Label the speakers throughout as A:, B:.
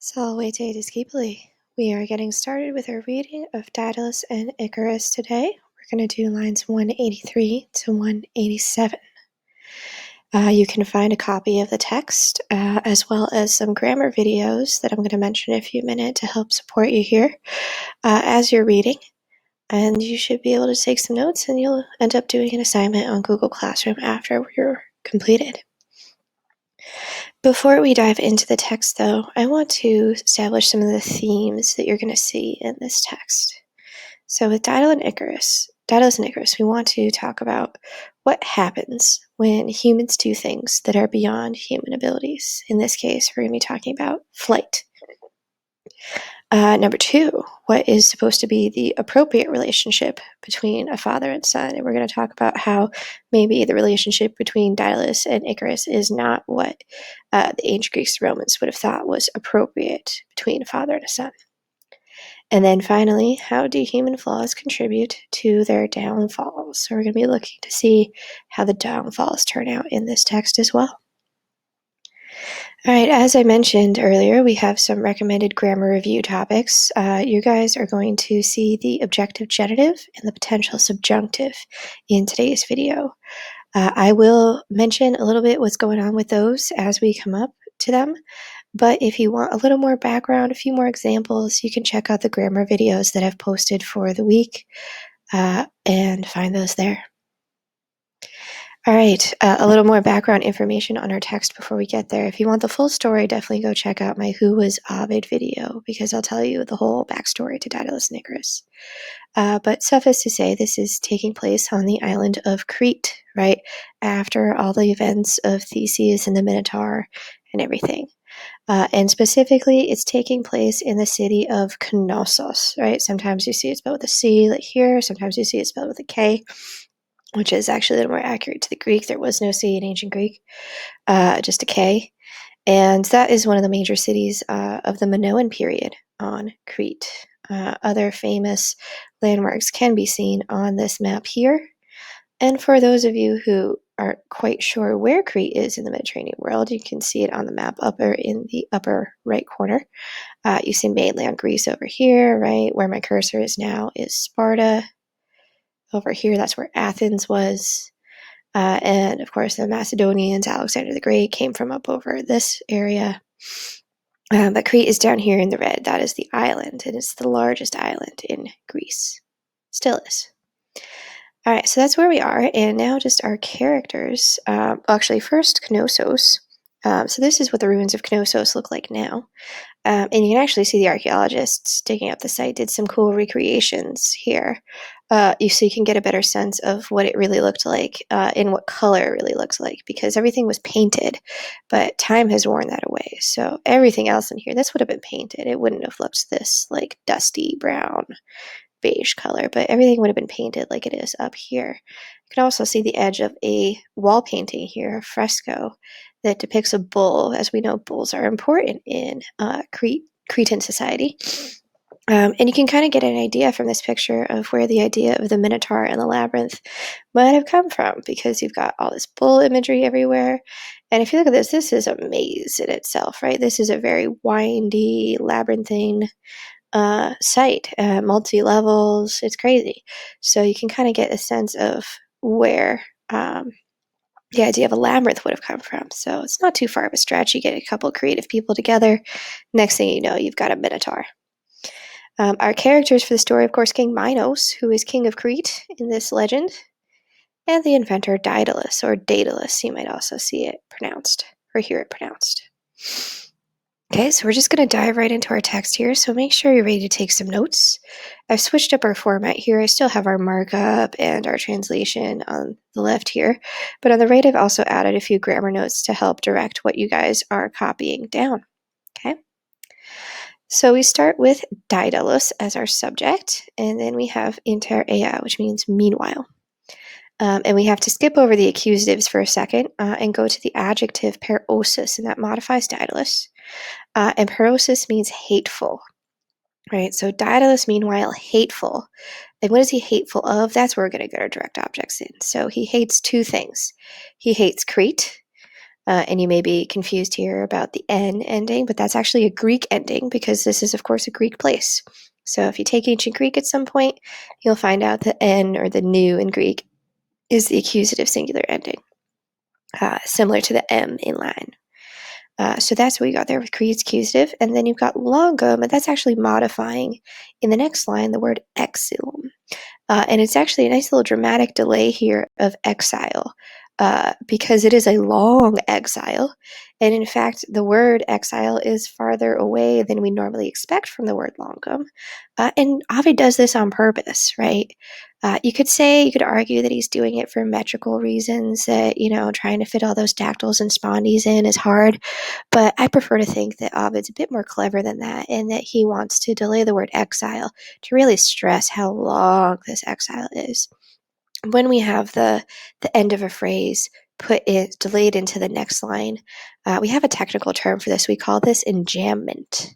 A: Salvete discipuli. We are getting started with our reading of Daedalus and Icarus today. We're going to do lines 183 to 187. You can find a copy of the text as well as some grammar videos that I'm going to mention in a few minutes to help support you here as you're reading. And you should be able to take some notes and you'll end up doing an assignment on Google Classroom after you're completed. Before we dive into the text, though, I want to establish some of the themes that you're going to see in this text. So with Daedalus and Icarus, we want to talk about what happens when humans do things that are beyond human abilities. In this case, we're going to be talking about flight. Number two, what is supposed to be the appropriate relationship between a father and son? And we're going to talk about how maybe the relationship between Daedalus and Icarus is not what the ancient Greeks and Romans would have thought was appropriate between a father and a son. And then finally, how do human flaws contribute to their downfalls? So we're going to be looking to see how the downfalls turn out in this text as well. All right, as I mentioned earlier, we have some recommended grammar review topics. You guys are going to see the objective genitive and the potential subjunctive in today's video. I will mention a little bit what's going on with those as we come up to them. But if you want a little more background, a few more examples, you can check out the grammar videos that I've posted for the week and find those there. All right, a little more background information on our text before we get there. If you want the full story, definitely go check out my Who Was Ovid video, because I'll tell you the whole backstory to Daedalus and Icarus. But suffice to say, this is taking place on the island of Crete, right? After all the events of Theseus and the Minotaur and everything. And specifically, it's taking place in the city of Knossos, right? Sometimes you see it spelled with a C, like here. Sometimes you see it spelled with a K, which is actually a little more accurate to the Greek. There was no C in ancient Greek, just a K. And that is one of the major cities of the Minoan period on Crete. Other famous landmarks can be seen on this map here. And for those of you who aren't quite sure where Crete is in the Mediterranean world, you can see it on the map in the upper right corner. You see mainland Greece over here, right? Where my cursor is now is Sparta. Over here, that's where Athens was. And of course, the Macedonians, Alexander the Great, came from up over this area. But Crete is down here in the red. That is the island, and it's the largest island in Greece. Still is. All right, so that's where we are, and now just our characters. Actually, first, Knossos. So this is what the ruins of Knossos look like now. And you can actually see the archaeologists digging up the site did some cool recreations here. So you can get a better sense of what it really looked like and what color it really looked like, because everything was painted, but time has worn that away. So everything else in here, this would have been painted. It wouldn't have looked this like dusty brown beige color, but everything would have been painted like it is up here. You can also see the edge of a wall painting here, a fresco, that depicts a bull. As we know, bulls are important in Cretan society. And you can kind of get an idea from this picture of where the idea of the Minotaur and the labyrinth might have come from, because you've got all this bull imagery everywhere. And if you look at this, this is a maze in itself, right? This is a very windy, labyrinthine site, multi-levels. It's crazy. So you can kind of get a sense of where the idea of a labyrinth would have come from. So it's not too far of a stretch. You get a couple creative people together. Next thing you know, you've got a Minotaur. Our characters for the story, of course, King Minos, who is king of Crete in this legend, and the inventor Daedalus, or Daedalus, you might also see it pronounced, or hear it pronounced. Okay, so we're just going to dive right into our text here, so make sure you're ready to take some notes. I've switched up our format here. I still have our markup and our translation on the left here, but on the right I've also added a few grammar notes to help direct what you guys are copying down. Okay, so we start with Daedalus as our subject, and then we have inter ea, which means meanwhile. And we have to skip over the accusatives for a second and go to the adjective perosis, and that modifies Daedalus. And perosis means hateful, right? So Daedalus, meanwhile, hateful. And what is he hateful of? That's where we're going to get our direct objects in. So he hates two things. He hates Crete, And you may be confused here about the N ending, but that's actually a Greek ending because this is, of course, a Greek place. So if you take ancient Greek at some point, you'll find out the N, or the nu in Greek, is the accusative singular ending, similar to the M in Latin. So that's what you got there with Creed's accusative. And then you've got longum, and that's actually modifying in the next line the word exilum. And it's actually a nice little dramatic delay here of exile, because it is a long exile. And in fact, the word exile is farther away than we normally expect from the word longum. And Ovid does this on purpose, right? You could argue that he's doing it for metrical reasons, that, trying to fit all those dactyls and spondies in is hard. But I prefer to think that Ovid's a bit more clever than that, and that he wants to delay the word exile to really stress how long this exile is. When we have the end of a phrase delayed into the next line, we have a technical term for this. We call this enjambment.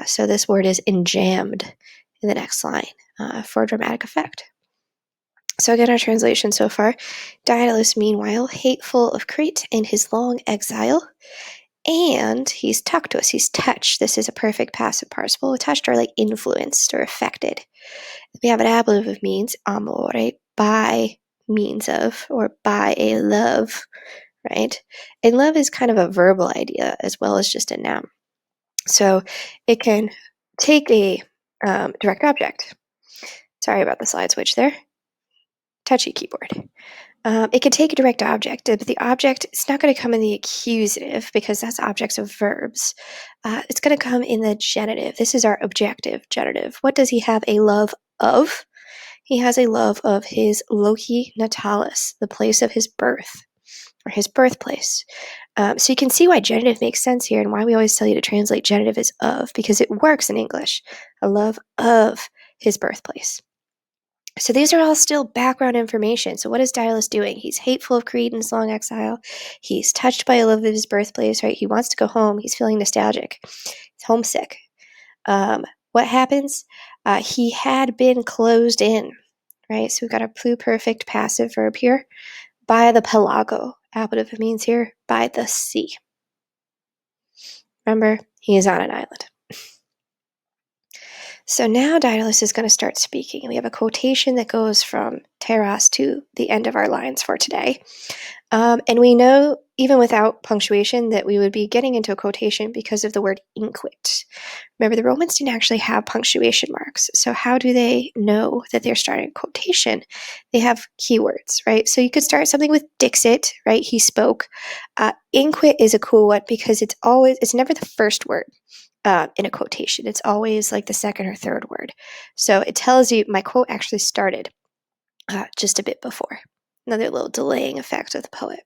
A: So this word is enjambed in the next line for dramatic effect. So again, our translation so far: Daedalus, meanwhile, hateful of Crete in his long exile, and he's talked to us, he's touched. This is a perfect passive participle. Touched or like influenced or affected. We have an ablative of means, amore, by means of, or by a love, right? And love is kind of a verbal idea as well as just a noun. So it can take a direct object. Sorry about the slide switch there. Touchy keyboard. It can take a direct object, but the object, it's not going to come in the accusative because that's objects of verbs. It's going to come in the genitive. This is our objective genitive. What does he have a love of? He has a love of his loci natalis, the place of his birth, or his birthplace. So you can see why genitive makes sense here, and why we always tell you to translate genitive as of, because it works in English. A love of his birthplace. So these are all still background information. So what is Daedalus doing? He's hateful of Crete in his long exile. He's touched by a love of his birthplace, right? He wants to go home. He's feeling nostalgic. He's homesick. What happens? He had been closed in, right? So we've got a pluperfect passive verb here. By the pelago. Ablative means here, by the sea. Remember, he is on an island. So now Daedalus is going to start speaking. We have a quotation that goes from Teras to the end of our lines for today. And we know, even without punctuation, that we would be getting into a quotation because of the word inquit. Remember, the Romans didn't actually have punctuation marks. So how do they know that they're starting a quotation? They have keywords, right? So you could start something with dixit, right? He spoke. Inquit is a cool one because it's never the first word. In a quotation, it's always like the second or third word. So it tells you my quote actually started just a bit before. Another little delaying effect of the poet.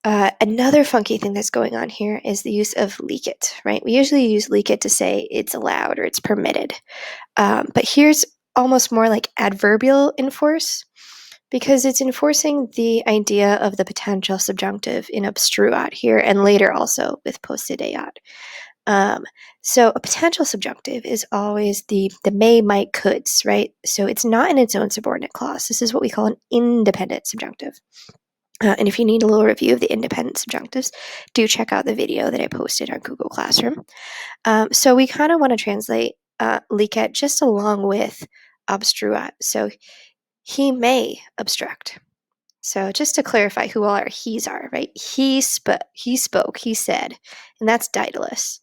A: Another funky thing that's going on here is the use of licet, right? We usually use licet to say it's allowed or it's permitted. But here's almost more like adverbial enforce, because it's enforcing the idea of the potential subjunctive in obstruat here, and later also with possideat. So a potential subjunctive is always the may, might, coulds, right? So it's not in its own subordinate clause. This is what we call an independent subjunctive. And if you need a little review of the independent subjunctives, do check out the video that I posted on Google Classroom. So we kind of want to translate licet just along with obstruat. So he may obstruct. So just to clarify who all our he's are, right? He spoke, he said, and that's Daedalus.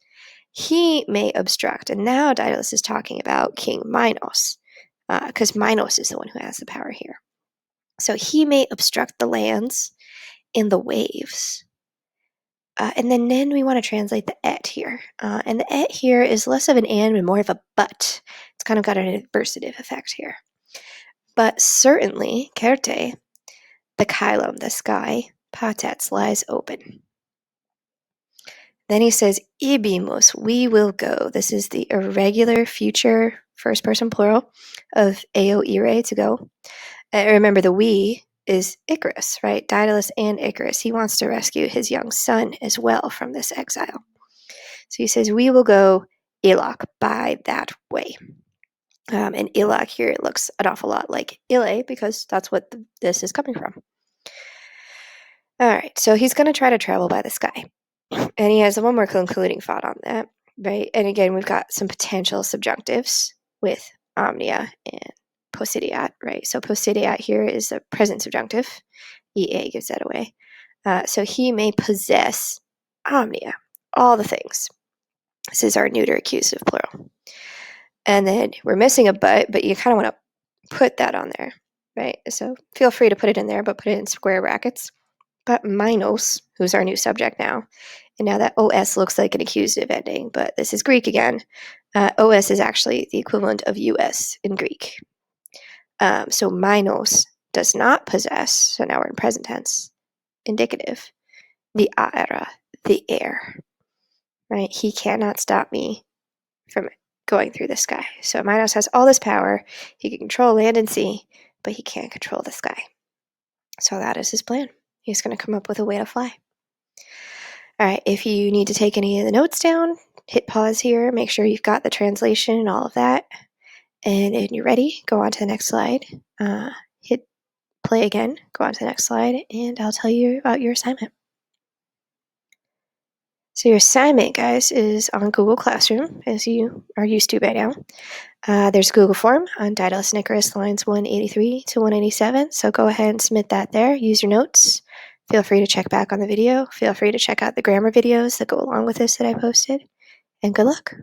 A: He may obstruct, and now Daedalus is talking about King Minos, because Minos is the one who has the power here. So he may obstruct the lands and the waves. And then we want to translate the et here. And the et here is less of an and more of a but. It's kind of got an adversative effect here. But certainly, Kerte, the Kylum, the sky, Patets, lies open. Then he says, Ibimus, we will go. This is the irregular future first person plural of eo ire, to go. Remember, the we is Icarus, right? Daedalus and Icarus. He wants to rescue his young son as well from this exile. So he says, we will go Ilak, by that way. And Ilak here, it looks an awful lot like Ile, because that's what this is coming from. All right, so he's going to try to travel by the sky. And he has one more concluding thought on that, right? And again, we've got some potential subjunctives with omnia and possideat, right? So possideat here is a present subjunctive. EA gives that away. So he may possess omnia, all the things. This is our neuter accusative plural. And then we're missing a but you kind of want to put that on there, right? So feel free to put it in there, but put it in square brackets. But Minos, who's our new subject now, and now that OS looks like an accusative ending, but this is Greek again. OS is actually the equivalent of US in Greek. So Minos does not possess, so now we're in present tense, indicative, the aera, the air, right? He cannot stop me from going through the sky. So Minos has all this power. He can control land and sea, but he can't control the sky. So that is his plan. He's going to come up with a way to fly. All right, if you need to take any of the notes down, hit pause here, make sure you've got the translation and all of that. And when you're ready, go on to the next slide. Hit play again, go on to the next slide, and I'll tell you about your assignment. So your assignment, guys, is on Google Classroom, as you are used to by now. There's a Google form on Daedalus and Icarus lines 183 to 187, so go ahead and submit that there. Use your notes. Feel free to check back on the video. Feel free to check out the grammar videos that go along with this that I posted. And good luck.